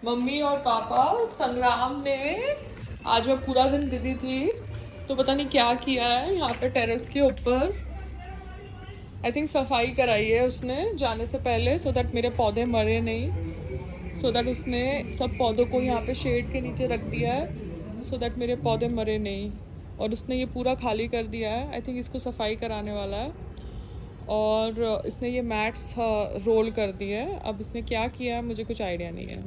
Mummy और पापा। संग्राम ने, आज मैं पूरा दिन बिजी थी तो पता नहीं क्या किया है यहाँ पे टेरेस के ऊपर। आई थिंक सफाई कराई है उसने जाने से पहले, सो दैट मेरे पौधे मरे नहीं। सो दैट उसने सब पौधों को यहाँ पे शेड के नीचे रख दिया है, सो दैट मेरे पौधे मरे नहीं। और उसने ये पूरा खाली कर दिया है। आई थिंक इसको सफाई कराने वाला है। और इसने ये मैट्स रोल कर दिए है। अब इसने क्या किया है मुझे कुछ आइडिया नहीं है।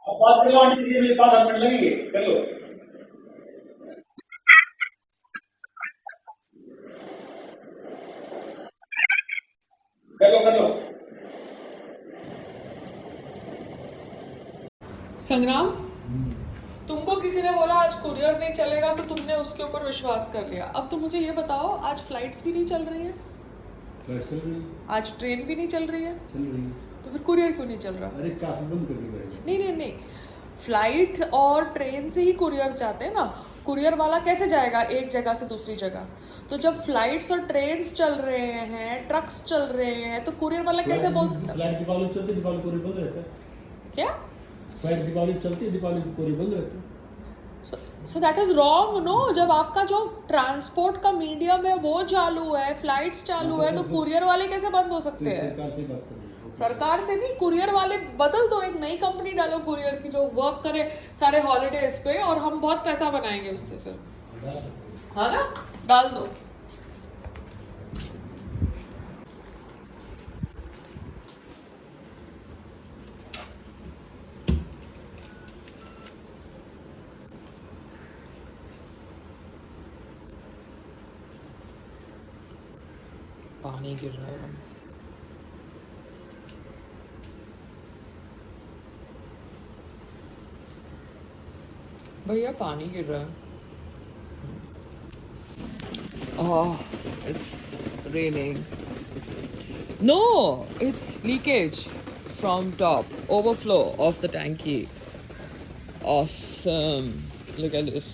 अब बात कर लो आंटी जी, मेरे 5 मिनट लगेंगे, कर लो। कर लो कर लो। संग्राम, तुमको किसी ने बोला आज कुरियर नहीं चलेगा तो तुमने उसके ऊपर विश्वास कर लिया। अब तो मुझे ये बताओ, आज फ्लाइट्स भी नहीं चल रही है, फ्लाइट चल रही है। आज ट्रेन भी नहीं चल रही है, चल रही है। तो फिर कुरियर क्यों नहीं चल रहा? अरे काफी बंद कर दी मैंने। नहीं नहीं नहीं, फ्लाइट और ट्रेन से ही कुरियर जाते हैं ना। कुरियर वाला कैसे जाएगा एक जगह से दूसरी जगह? तो जब फ्लाइट्स और ट्रेन्स चल रहे हैं, ट्रक्स चल रहे हैं, तो कुरियर वाला कैसे बोल सकता? फ्लाइट दीपावली को चलती है, दीपावली को बंद रहता है। क्या? फ्लाइट दीपावली को चलती है, दीपावली को बंद रहता है। So that is wrong no. जब आपका जो ट्रांसपोर्ट का मीडियम है वो चालू है, फ्लाइट्स चालू है, तो कुरियर वाले कैसे बंद हो सकते हैं? सरकार से बात करो। सरकार से नहीं, कुरियर वाले बदल दो, एक नई कंपनी डालो कुरियर की जो वर्क करे सारे हॉलीडेज पे, और हम बहुत पैसा बनाएंगे उससे फिर। हाँ ना, डाल दो। पानी गिर रहा है। भैया पानी गिर रहा है। Oh, it's raining. No, it's leakage from top, overflow of the tanky. Awesome. Look at this.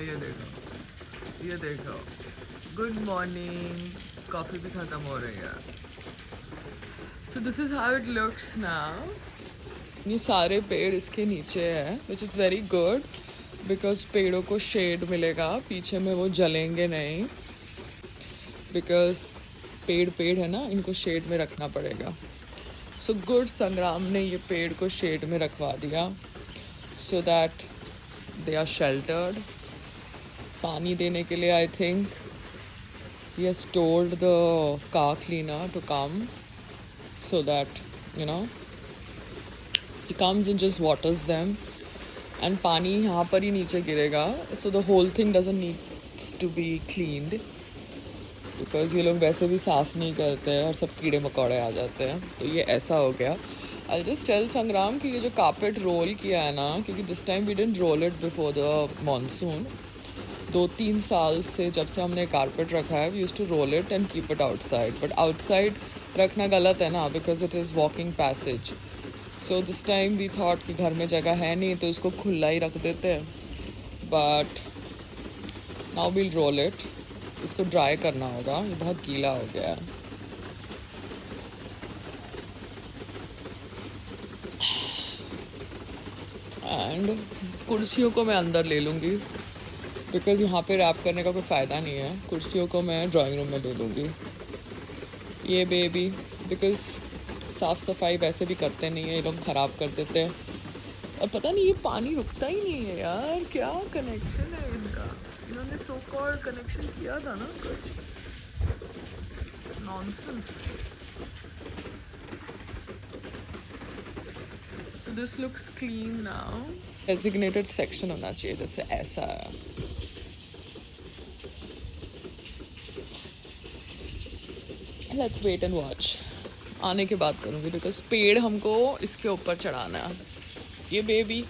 ये देखो, ये देखो। Good morning. Coffee भी खत्म हो रही है। So this is how it looks now. ये सारे पेड़ इसके नीचे है, which is very good because पेड़ों को शेड मिलेगा, पीछे में वो जलेंगे नहीं, because पेड़ पेड़ है ना, इनको शेड में रखना पड़ेगा। सो गुड, संग्राम ने ये पेड़ को शेड में रखवा दिया so that they are sheltered. पानी देने के लिए I think he has told the car cleaner to come so that you know he comes and just waters them, and पानी यहाँ पर ही नीचे गिरेगा, so the whole thing doesn't need to be cleaned because ये लोग वैसे भी साफ़ नहीं करते हैं और सब कीड़े मकोड़े आ जाते हैं। तो ये ऐसा हो गया। आई जस्ट टेल संग्राम कि ये जो कारपेट रोल किया है ना, क्योंकि this time we didn't roll it before the monsoon. 2-3 साल से जब से हमने कारपेट रखा है, we use to roll it and keep it outside, but outside रखना गलत है ना, because it is walking passage. So this time we thought कि घर में जगह है नहीं तो इसको खुला ही रख देते हैं, but now we'll roll it. इसको ड्राई करना होगा, ये बहुत गीला हो गया है। एंड कुर्सियों को मैं अंदर ले लूँगी बिकॉज़ यहाँ पे रैप करने का कोई फ़ायदा नहीं है। कुर्सियों को मैं ड्राइंग रूम में ले लूँगी। ये बेबी, बिकॉज़ साफ़ सफाई वैसे भी करते नहीं है ये लोग, ख़राब कर देते हैं। और पता नहीं ये पानी रुकता ही नहीं है यार, क्या कनेक्शन है इनका? इन्होंने सो कॉल्ड कनेक्शन किया था ना कुछ, nonsense. So this looks clean now. Designated section होना चाहिए, जैसे ऐसा है। Let's wait and watch. आने के बाद करूँगी बिकॉज पेड़ हमको इसके ऊपर चढ़ाना है। ये बेबी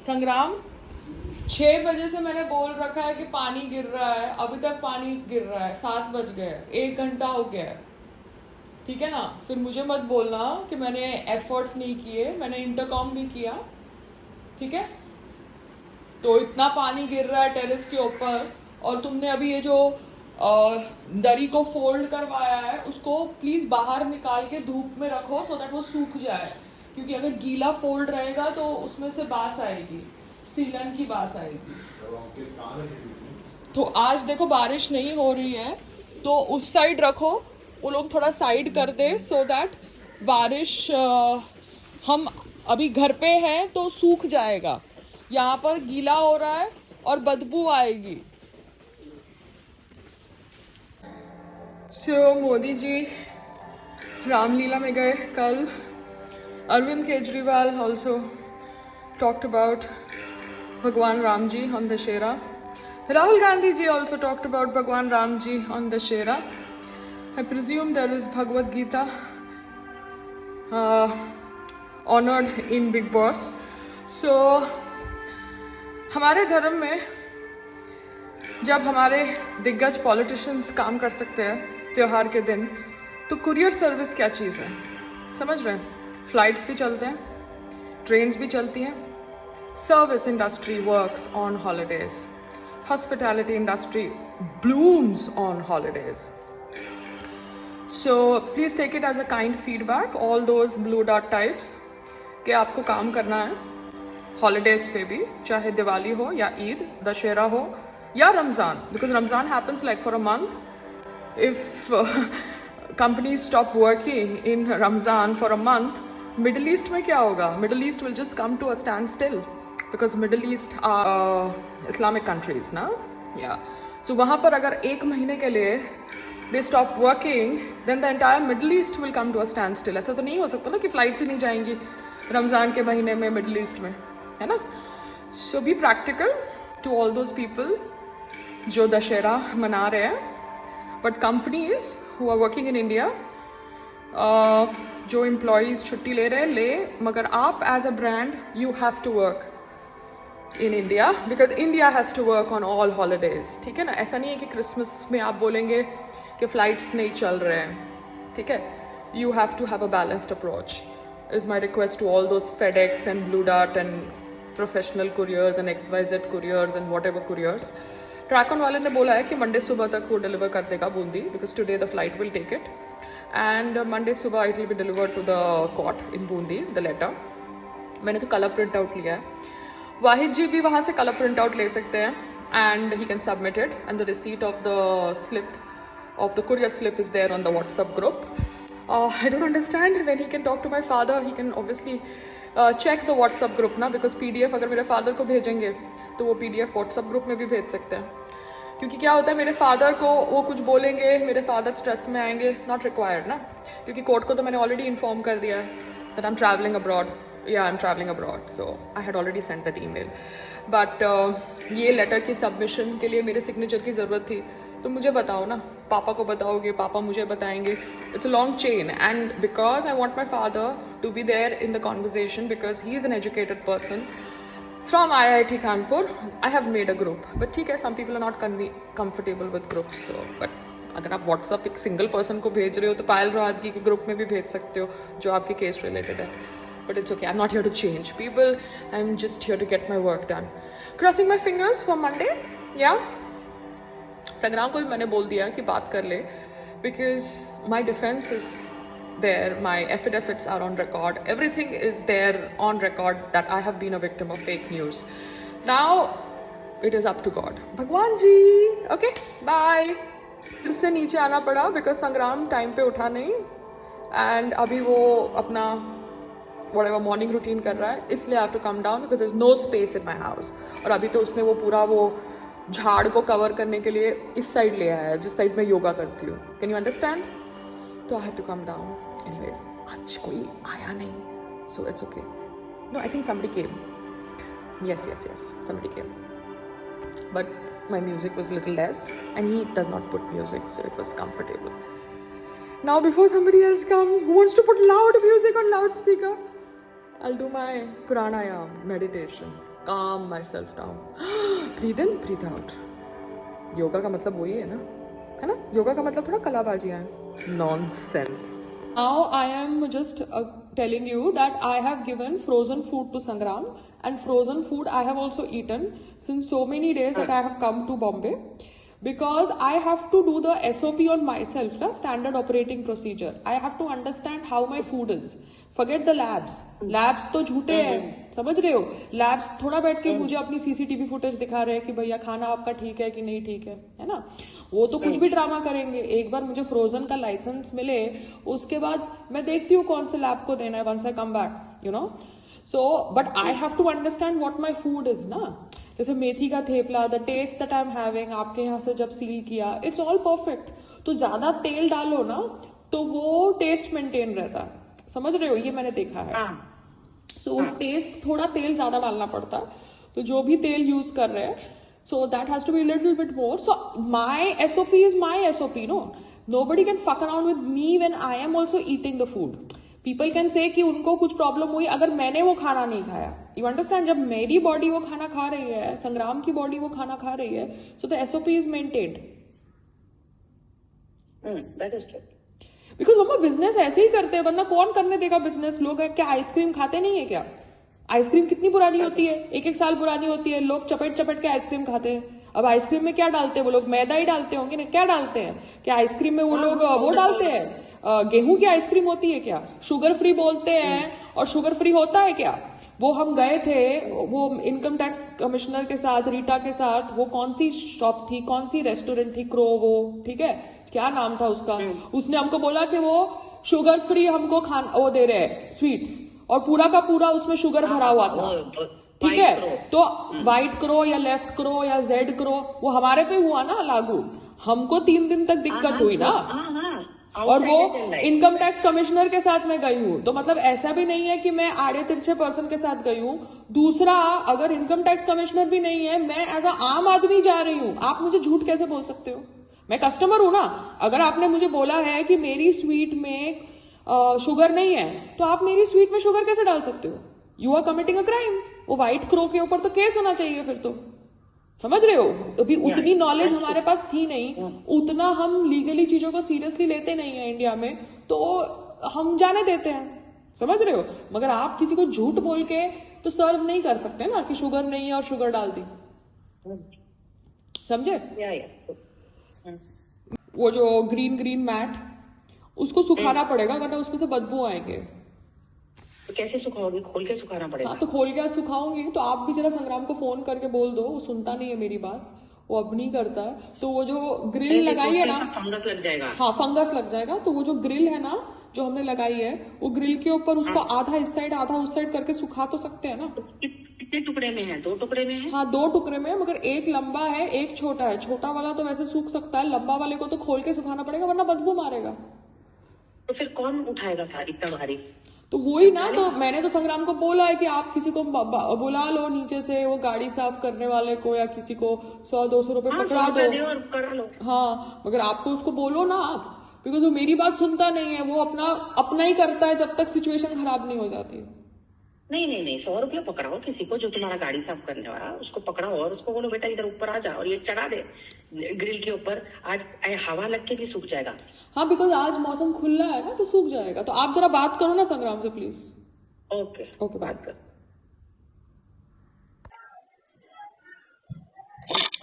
संग्राम 6 बजे से मैंने बोल रखा है कि पानी गिर रहा है, अभी तक पानी गिर रहा है, 7 बज गए, 1 घंटा हो गया है, ठीक है ना। फिर मुझे मत बोलना कि मैंने एफर्ट्स नहीं किए, मैंने इंटरकॉम भी किया, ठीक है। तो इतना पानी गिर रहा है टेरेस के ऊपर, और तुमने अभी ये जो दरी को फोल्ड करवाया है उसको प्लीज़ बाहर निकाल के धूप में रखो सो दैट वो सूख जाए, क्योंकि अगर गीला फोल्ड रहेगा तो उसमें से बास आएगी, सीलन की बास आएगी। तो आज देखो बारिश नहीं हो रही है तो उस साइड रखो, वो लोग थोड़ा साइड कर दे सो दैट बारिश हम अभी घर पे हैं तो सूख जाएगा। यहाँ पर गीला हो रहा है और बदबू आएगी। मोदी जी रामलीला में गए कल। Arvind Kejriwal also talked about Bhagwan Ram ji on Dussehra. Rahul Gandhi ji also talked about Bhagwan Ram ji on Dashera. I presume there is Bhagavad Gita honored in Big Boss. So, हमारे धर्म में जब हमारे दिग्गज पॉलिटिशियंस काम कर सकते हैं त्योहार के दिन, तो कुरियर सर्विस क्या चीज़ है समझ रहे हैं। फ्लाइट्स भी चलते हैं, ट्रेन्स भी चलती हैं, service industry works on holidays, hospitality industry blooms on holidays. So please take it as a kind feedback, all those blue dot types, कि आपको काम करना है holidays पे भी, चाहे दिवाली हो या ईद, दशहरा हो या Ramzan, because Ramzan happens like for a month. If companies stop working in Ramzan for a month, Middle East में क्या होगा? Middle East will just come to a standstill. Because Middle East are Islamic countries ना, yeah. So वहाँ पर अगर 1 महीने के लिए they stop working, then the entire Middle East will come to a standstill. ऐसा तो नहीं हो सकता ना कि फ्लाइट्स ही नहीं जाएंगी रमज़ान के महीने में मिडल ईस्ट में, है ना। So be practical to all those people जो दशहरा मना रहे हैं, but companies who are working in India, जो employees छुट्टी ले रहे हैं ले, मगर आप as a brand you have to work in India because India has to work on all holidays, ठीक है ना। ऐसा नहीं है कि क्रिसमस में आप बोलेंगे कि फ्लाइट्स नहीं चल रहे हैं, ठीक है। You have to have a balanced approach is my request to all those FedEx and Blue Dart and professional couriers and XYZ couriers and whatever couriers. ट्रैकन वाले ने बोला है कि मंडे सुबह तक वो डिलीवर कर देगा Bundi, because today the flight will take it and Monday सुबह it will be delivered to the court in Bundi, the letter. मैंने तो कलर प्रिंट आउट लिया है, वाहिद जी भी वहाँ से कलर प्रिंट आउट ले सकते हैं and he can submit it and the receipt of the slip of the courier slip is there on the WhatsApp group. I don't understand when he can talk to my father, he can obviously check the WhatsApp group ना, because PDF अगर मेरे father को भेजेंगे तो वो PDF WhatsApp group में भी भेज सकते हैं. क्योंकि क्या होता है, मेरे फादर को वो कुछ बोलेंगे, मेरे फादर स्ट्रेस में आएंगे, नॉट रिक्वायर्ड ना, क्योंकि कोर्ट को तो मैंने ऑलरेडी इन्फॉर्म कर दिया है that I am travelling abroad. Yeah, I'm traveling abroad, so I had already sent that email. But ये लेटर की सबमिशन के लिए मेरे सिग्नेचर की ज़रूरत थी, तो मुझे बताओ ना, पापा को बताओगे, पापा मुझे बताएंगे. It's a long chain and because I want my father to be there in the conversation because he is an educated person from IIT Kanpur. I have made a group, but ठीक है, some people are not comfortable with groups. So but अगर आप WhatsApp एक single person को भेज रहे हो तो पायल रोहतगी के ग्रुप में भी भेज सकते हो जो आपके केस रिलेटेड है. But it's okay, I'm not here to change people, I'm just here to get my work done. Crossing my fingers for Monday, yeah. संग्राम को भी मैंने बोल दिया कि बात कर ले, because my defense is there, my affidavits are on record, everything is there on record that I have been a victim of fake news. Now, it is up to God. भगवान जी, okay, bye. फिर से नीचे आना पड़ा because संग्राम time पे उठा नहीं, and अभी वो अपना whatever morning routine कर रहा है, इसलिए I have to come down because there is no space in my house. और अभी तो उसने वो पूरा वो झाड़ को कवर करने के लिए इस साइड ले आया है जिस साइड में योगा करती हूँ. Can you understand? तो I had to come down. Anyways, आज कोई आया नहीं, so it's okay. No, I think somebody came. Yes, somebody came. But my music was a little less and he does not put music, so it was comfortable. Now before somebody else comes who wants to put loud music on loudspeaker, I'll do my pranayam meditation. calm myself down. Breathe in, breathe out. Yoga का मतलब वही है ना? योगा का मतलब थोड़ा कलाबाजियाँ हैं. Nonsense. Now I am just telling you that I have given frozen food to Sangram, and frozen food I have also eaten since so many days that I have come to Bombay. Because I have to do the SOP on myself, the standard operating procedure. I have to understand how my food is. Forget the labs. Labs तो झूठे हैं, समझ रहे हो? Labs थोड़ा बैठ के मुझे अपनी CCTV फुटेज दिखा रहे हैं कि भैया खाना आपका ठीक है कि नहीं ठीक है ना? वो तो कुछ भी ड्रामा करेंगे. एक बार मुझे फ्रोजन का लाइसेंस मिले, उसके बाद मैं देखती हूँ कौन से लैब को देना है. once I come back, you know. So, but I have to understand what my food is ना. जैसे मेथी का thepla, the taste that I am having, आपके यहाँ से जब सील किया, इट्स ऑल परफेक्ट. तो ज्यादा तेल डालो ना तो वो टेस्ट मेंटेन रहता है, समझ रहे हो? ये मैंने देखा है. सो टेस्ट थोड़ा तेल ज्यादा डालना पड़ता है. तो जो भी तेल यूज कर रहे हैं, so that has to be little bit more. So my SOP is my SOP. Nobody can fuck around with me when I am also eating the food. People can say कि उनको कुछ problem हुई अगर मैंने वो खाना नहीं खाया. You understand? जब मेरी बॉडी वो खाना खा रही है, संग्राम की बॉडी वो खाना खा रही है, so the SOP is maintained. That is true. Because मम्मा बिजनेस ऐसे ही करते हैं, वरना कौन करने देगा बिजनेस? लोग क्या आइसक्रीम खाते नहीं है क्या? आइसक्रीम कितनी पुरानी होती है? 1-1 साल पुरानी होती है. लोग चपेट चपेट के आइसक्रीम खाते हैं. अब आइसक्रीम में क्या डालते हैं वो लोग? मैदा ही डालते होंगे ना? क्या डालते हैं? क्या आइसक्रीम में वो लोग वो डालते हैं? गेहूं की आइसक्रीम होती है क्या? शुगर फ्री बोलते हैं, और शुगर फ्री होता है क्या? वो हम गए थे वो इनकम टैक्स कमिश्नर के साथ, रीटा के साथ. वो कौन सी शॉप थी, कौन सी रेस्टोरेंट थी? क्रो, वो ठीक है, क्या नाम था उसका? उसने हमको बोला कि वो शुगर फ्री हमको वो दे रहे हैं स्वीट्स, और पूरा का पूरा उसमें शुगर भरा हुआ था. ठीक है, तो वाइट करो या लेफ्ट करो या जेड करो, वो हमारे पे हुआ ना लागू. हमको 3 दिन तक दिक्कत हुई ना. और वो इनकम टैक्स कमिश्नर के साथ मैं गई हूँ. तो मतलब ऐसा भी नहीं है कि मैं आड़े तिरछे पर्सन के साथ गई हूँ. दूसरा, अगर इनकम टैक्स कमिश्नर भी नहीं है, मैं एज अ आम आदमी जा रही हूँ. आप मुझे झूठ कैसे बोल सकते हो? मैं कस्टमर हूं ना. अगर आपने मुझे बोला है कि मेरी स्वीट में शुगर नहीं है, तो आप मेरी स्वीट में शुगर कैसे डाल सकते हो? You are committing a crime. वो व्हाइट क्रो के ऊपर तो केस होना चाहिए फिर तो, समझ रहे हो? अभी उतनी नॉलेज हमारे पास थी नहीं, उतना हम लीगली चीजों को सीरियसली लेते नहीं है इंडिया में, तो हम जाने देते हैं, समझ रहे हो? मगर आप किसी को झूठ बोल के तो सर्व नहीं कर सकते ना कि शुगर नहीं है और शुगर डाल दी. समझे? वो जो ग्रीन मैट, उसको सुखाना पड़ेगा, वरना उसमें से बदबू आएंगे. तो कैसे सुखाओगी? खोल के सुखाना पड़ेगा. हाँ, तो खोल के सुखाऊंगी. तो आप भी जरा संग्राम को फोन करके बोल दो. वो सुनता नहीं है मेरी बात, वो अब नहीं करता है. तो वो जो ग्रिल लगाई है ना, फंगस लग जाएगा. हाँ, फंगस लग जाएगा. तो वो जो ग्रिल है ना, जो हमने लगाई है, वो ग्रिल के ऊपर उसको आधा इस साइड आधा उस साइड करके सुखा तो सकते हैं ना. कितने टुकड़े में है? 2 टुकड़े में है? हाँ, 2 टुकड़े में है, मगर एक लंबा है, एक छोटा है. छोटा वाला तो वैसे सूख सकता है, लंबा वाले को तो खोल के सुखाना पड़ेगा, वरना बदबू मारेगा. तो फिर कौन उठाएगा इतना भारी? तो वही ना. तो मैंने तो संग्राम को बोला है कि आप किसी को बुला लो नीचे से, वो गाड़ी साफ करने वाले को, या किसी को 100-200 रुपए पकड़ा दो और करा लो. हाँ, मगर आपको उसको बोलो ना आप, बिकॉज वो मेरी बात सुनता नहीं है. वो अपना ही करता है जब तक सिचुएशन खराब नहीं हो जाती. नहीं 100 रुपया पकड़ाओ किसी को जो तुम्हारा गाड़ी साफ करने वाला, उसको पकड़ाओ और उसको बोलो बेटा इधर ऊपर आ जा और ये चढ़ा दे ग्रिल के ऊपर. आज हवा लग के भी सूख जाएगा. हाँ, बिकॉज आज मौसम खुला है ना, तो सूख जाएगा. तो आप जरा बात करो ना संग्राम से प्लीज. ओके बात कर.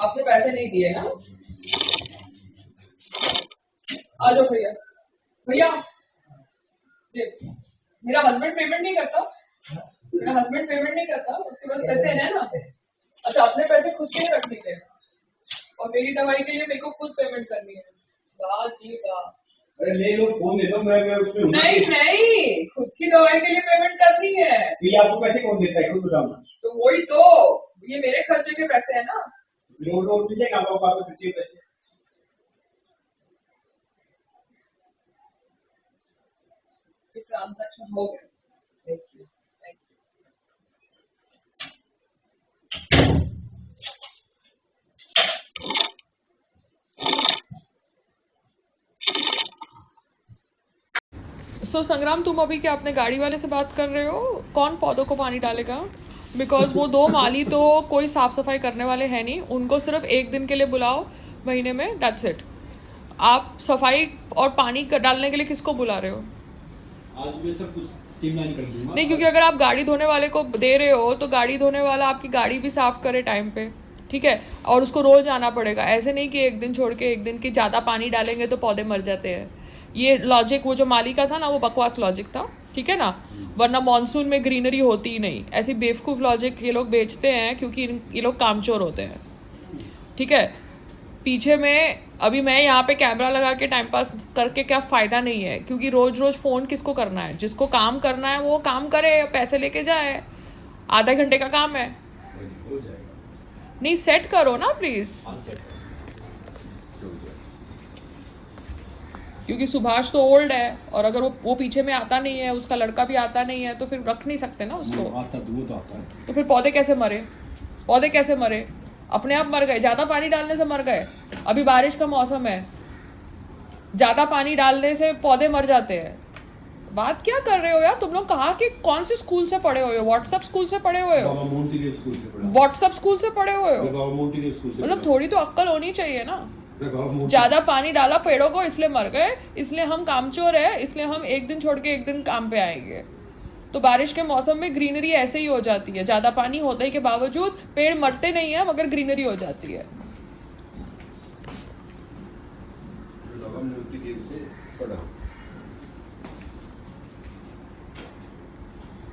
आपने पैसे नहीं दिए ना? आ जाओ भैया. मेरा हस्बैंड पेमेंट नहीं करता. उसके पास पैसे हैं ना. अच्छा, अपने पैसे खुद के रखने के, और मेरी दवाई के लिए मेरे को खुद पेमेंट करनी है. वाह जी वाह. अरे ले लो, फोन दे दो, मैं उसमें. नहीं, खुद की दवाई के लिए पेमेंट करनी है. तो ये आपको पैसे कौन देता है, खुद बताओ. तो वही तो, ये मेरे खर्चे के पैसे है ना. लोड मिलेगा आपको खर्चे पैसे. ट्रांजैक्शन हो गया. Thank you. सो संग्राम, तुम अभी क्या अपने गाड़ी वाले से बात कर रहे हो? कौन पौधों को पानी डालेगा? बिकॉज वो 2 माली तो कोई साफ सफाई करने वाले हैं नहीं, उनको सिर्फ 1 दिन के लिए बुलाओ महीने में, दैट्स इट। आप सफाई और पानी डालने के लिए किसको बुला रहे हो? आज मैं सब कुछ स्ट्रीमलाइन कर दूंगा। नहीं, क्योंकि अगर आप गाड़ी धोने वाले को दे रहे हो तो गाड़ी धोने वाला आपकी गाड़ी भी साफ करे टाइम पे, ठीक है, और उसको रोज आना पड़ेगा। ऐसे नहीं कि 1 दिन छोड़ के 1 दिन की ज़्यादा पानी डालेंगे तो पौधे मर जाते हैं। ये लॉजिक वो जो माली का था ना, वो बकवास लॉजिक था, ठीक है ना, वरना मॉनसून में ग्रीनरी होती ही नहीं। ऐसी बेवकूफ़ लॉजिक ये लोग बेचते हैं क्योंकि ये लोग कामचोर होते हैं, ठीक है। पीछे में अभी मैं यहाँ पे कैमरा लगा के टाइम पास करके क्या फ़ायदा नहीं है, क्योंकि रोज़ रोज़ फ़ोन किसको करना है? जिसको काम करना है वो काम करे, पैसे लेके जाए, आधा घंटे का काम है। हो जाएगा। नहीं, सेट करो ना प्लीज़, आज सेट कर। क्योंकि सुभाष तो ओल्ड है, और अगर वो पीछे में आता नहीं है, उसका लड़का भी आता नहीं है, तो फिर रख नहीं सकते ना उसको। आता दूध आता है। तो फिर पौधे कैसे मरे? पौधे कैसे मरे? अपने आप मर गए, ज़्यादा पानी डालने से मर गए। अभी बारिश का मौसम है, ज़्यादा पानी डालने से पौधे मर जाते हैं। बात क्या कर रहे हो यार तुम लोग? कहाँ के कौन से स्कूल से पढ़े हुए हो? व्हाट्सएप स्कूल से पढ़े हुए हो? बाबा मोंटी देव स्कूल से पढ़ा। व्हाट्सएप स्कूल से पढ़े हुए हो? मैं बाबा मोंटी देव स्कूल से मतलब पढ़ा। थोड़ी तो अक्ल होनी चाहिए ना। मैं बाबा मोंटी- ज़्यादा पानी डाला पेड़ों को, इसलिए मर गए, इसलिए हम कामचोर है, इसलिए हम 1 दिन छोड़ के 1 दिन काम पे आएंगे। तो बारिश के मौसम में ग्रीनरी ऐसे ही हो जाती है, ज़्यादा पानी होने के बावजूद पेड़ मरते नहीं है, मगर ग्रीनरी हो जाती है। मैं बाबा मोंटी देव से पढ़ा।